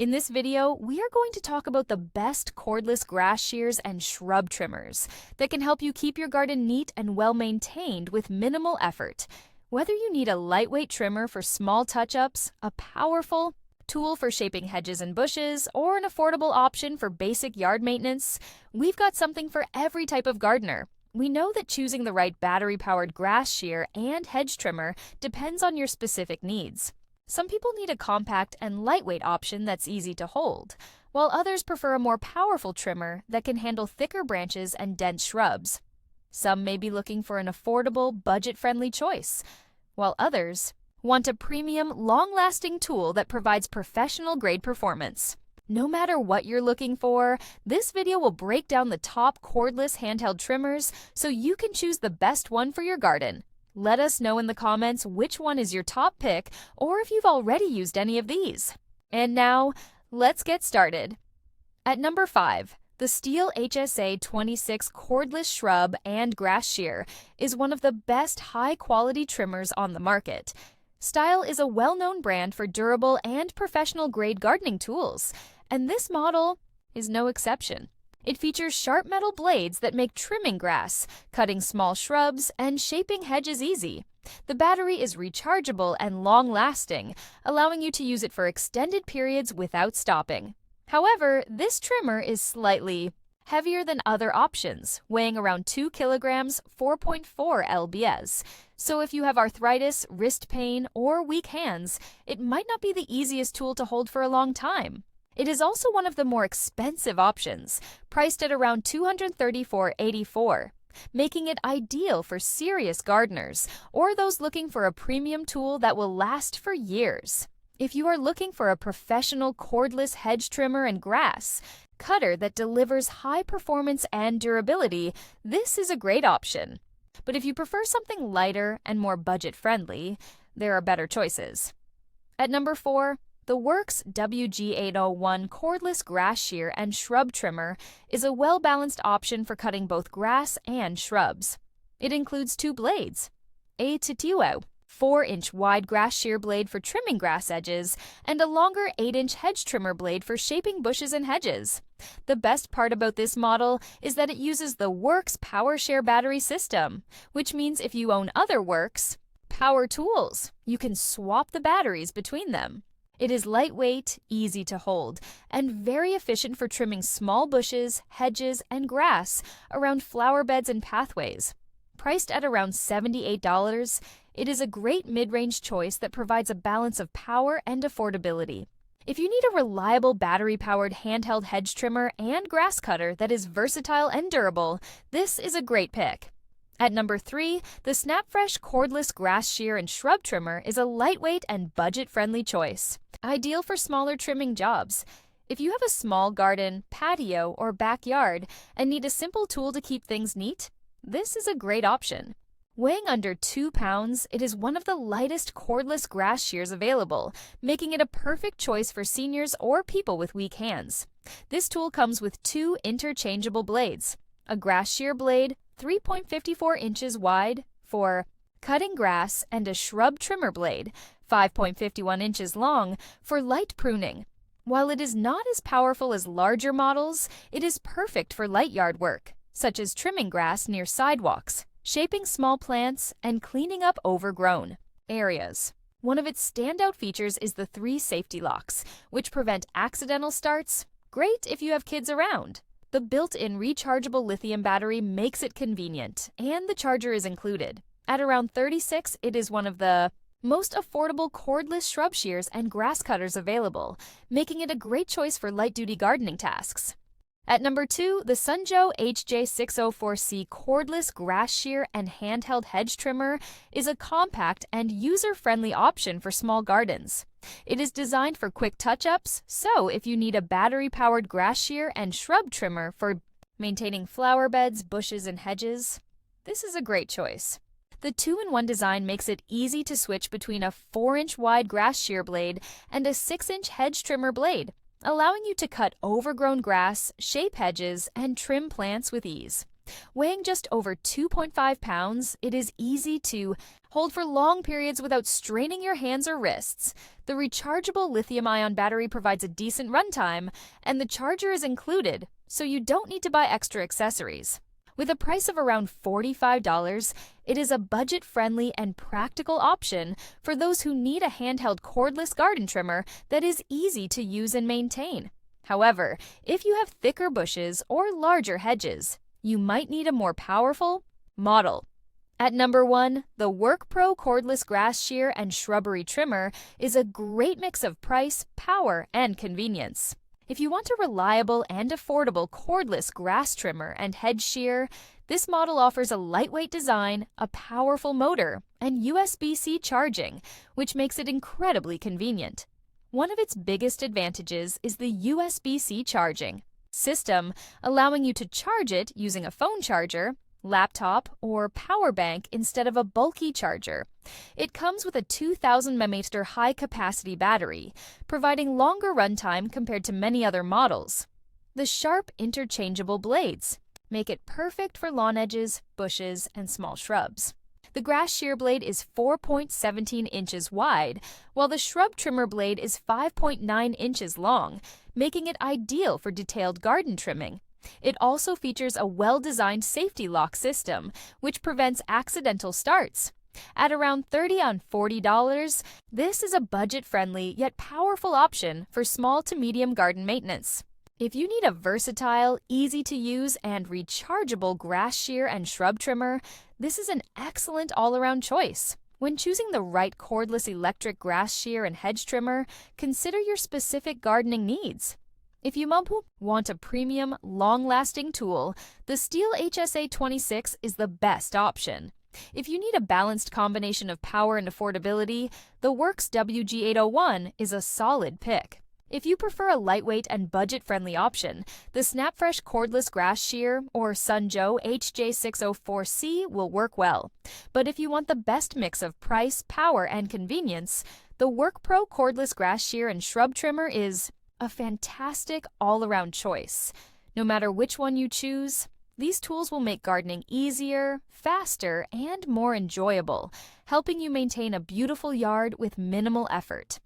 In this video, we are going to talk about the best cordless grass shears and shrub trimmers that can help you keep your garden neat and well-maintained with minimal effort. Whether you need a lightweight trimmer for small touch-ups, a powerful tool for shaping hedges and bushes, or an affordable option for basic yard maintenance, we've got something for every type of gardener. We know that choosing the right battery-powered grass shear and hedge trimmer depends on your specific needs. Some people need a compact and lightweight option that's easy to hold, while others prefer a more powerful trimmer that can handle thicker branches and dense shrubs. Some may be looking for an affordable, budget-friendly choice, while others want a premium, long-lasting tool that provides professional-grade performance. No matter what you're looking for, this video will break down the top cordless handheld trimmers so you can choose the best one for your garden. Let us know in the comments which one is your top pick or if you've already used any of these. And now, let's get started. At number 5, the Stihl HSA 26 cordless shrub and grass shear is one of the best high-quality trimmers on the market. Stihl is a well-known brand for durable and professional-grade gardening tools, and this model is no exception. It features sharp metal blades that make trimming grass, cutting small shrubs, and shaping hedges easy. The battery is rechargeable and long-lasting, allowing you to use it for extended periods without stopping. However, this trimmer is slightly heavier than other options, weighing around 2 kilograms, 4.4 lbs. So if you have arthritis, wrist pain, or weak hands, it might not be the easiest tool to hold for a long time. It is also one of the more expensive options, priced at around $234.84, making it ideal for serious gardeners or those looking for a premium tool that will last for years. If you are looking for a professional cordless hedge trimmer and grass cutter that delivers high performance and durability, this is a great option. But if you prefer something lighter and more budget-friendly, there are better choices. At number 4, the WORX WG801 cordless grass shear and shrub trimmer is a well-balanced option for cutting both grass and shrubs. It includes 2 blades, a Stihl 4-inch wide grass shear blade for trimming grass edges, and a longer 8-inch hedge trimmer blade for shaping bushes and hedges. The best part about this model is that it uses the WORX PowerShare battery system, which means if you own other WORX power tools, you can swap the batteries between them. It is lightweight, easy to hold, and very efficient for trimming small bushes, hedges, and grass around flower beds and pathways. Priced at around $78, it is a great mid-range choice that provides a balance of power and affordability. If you need a reliable battery-powered handheld hedge trimmer and grass cutter that is versatile and durable, this is a great pick. At number 3, the SnapFresh cordless grass shear and shrub trimmer is a lightweight and budget-friendly choice, ideal for smaller trimming jobs. If you have a small garden, patio, or backyard and need a simple tool to keep things neat, this is a great option. Weighing under 2 pounds, it is one of the lightest cordless grass shears available, making it a perfect choice for seniors or people with weak hands. This tool comes with 2 interchangeable blades, a grass shear blade 3.54 inches wide for cutting grass, and a shrub trimmer blade 5.51 inches long for light pruning. While it is not as powerful as larger models, it is perfect for light yard work, such as trimming grass near sidewalks, shaping small plants, and cleaning up overgrown areas. One of its standout features is the 3 safety locks, which prevent accidental starts, great if you have kids around. The built-in rechargeable lithium battery makes it convenient, and the charger is included. At around $36, it is one of the most affordable cordless shrub shears and grass cutters available, making it a great choice for light-duty gardening tasks. At number 2, the Sunjo HJ604C cordless grass shear and handheld hedge trimmer is a compact and user-friendly option for small gardens. It is designed for quick touch-ups, so if you need a battery-powered grass shear and shrub trimmer for maintaining flower beds, bushes, and hedges, this is a great choice. The 2-in-1 design makes it easy to switch between a 4-inch wide grass shear blade and a 6-inch hedge trimmer blade, allowing you to cut overgrown grass, shape hedges, and trim plants with ease. Weighing just over 2.5 pounds, it is easy to hold for long periods without straining your hands or wrists. The rechargeable lithium-ion battery provides a decent runtime, and the charger is included, so you don't need to buy extra accessories. With a price of around $45, it is a budget-friendly and practical option for those who need a handheld cordless garden trimmer that is easy to use and maintain. However, if you have thicker bushes or larger hedges, you might need a more powerful model. At number 1, the WORKPRO Cordless Grass Shear and Shrubbery Trimmer is a great mix of price, power, and convenience. If you want a reliable and affordable cordless grass trimmer and hedge shear, this model offers a lightweight design, a powerful motor, and USB-C charging, which makes it incredibly convenient. One of its biggest advantages is the USB-C charging system, allowing you to charge it using a phone charger, laptop, or power bank instead of a bulky charger. It comes with a 2000 mAh high-capacity battery, providing longer runtime compared to many other models. The sharp, interchangeable blades make it perfect for lawn edges, bushes, and small shrubs. The grass shear blade is 4.17 inches wide, while the shrub trimmer blade is 5.9 inches long, making it ideal for detailed garden trimming. It also features a well-designed safety lock system, which prevents accidental starts. At around $30 on $40, this is a budget-friendly yet powerful option for small to medium garden maintenance. If you need a versatile, easy-to-use, and rechargeable grass shear and shrub trimmer, this is an excellent all-around choice. When choosing the right cordless electric grass shear and hedge trimmer, consider your specific gardening needs. If you want a premium, long-lasting tool, the Stihl HSA 26 is the best option. If you need a balanced combination of power and affordability, the WORX WG801 is a solid pick. If you prefer a lightweight and budget-friendly option, the SnapFresh Cordless Grass Shear or Sunjoe HJ604C will work well. But if you want the best mix of price, power, and convenience, the WORKPRO Cordless Grass Shear and Shrub Trimmer is a fantastic all-around choice. No matter which one you choose, these tools will make gardening easier, faster, and more enjoyable, helping you maintain a beautiful yard with minimal effort.